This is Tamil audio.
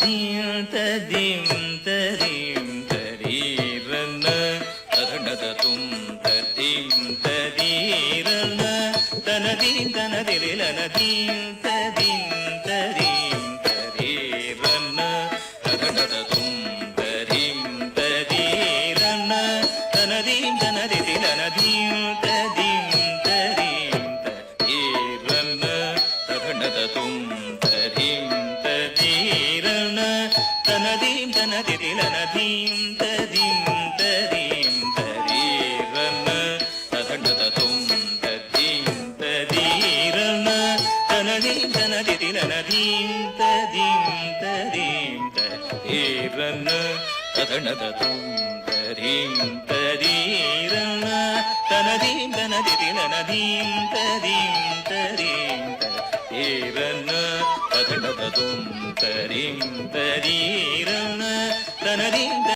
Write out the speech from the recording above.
தீம் ததீம் தரீம் தரீரன தரணத தும் ததீம் தரீரன தனதீம் தனதிரிலன தீம் ததீம் தரீம் தரீரன தரணத தும் தரீம் தரீரன தனதீம் தனதிரிலன தீம் ததீம் தரீம் தரீரன தரணத தும் தரீம் தரீரன தனதீம் தனதிரிலன தீம் ததீம் தரீம் தரீரன தரணத தும் ததீம் தரீரன தனதீம் தனதிரிலன தீம் ததீம் தரீம் தரீரன தரணத தும் தரீம் தரீரன தனதீம் தனதிரிலன தீம் ததீம் தரீம் தரீரன தரணத தும் தரீம் தரீரன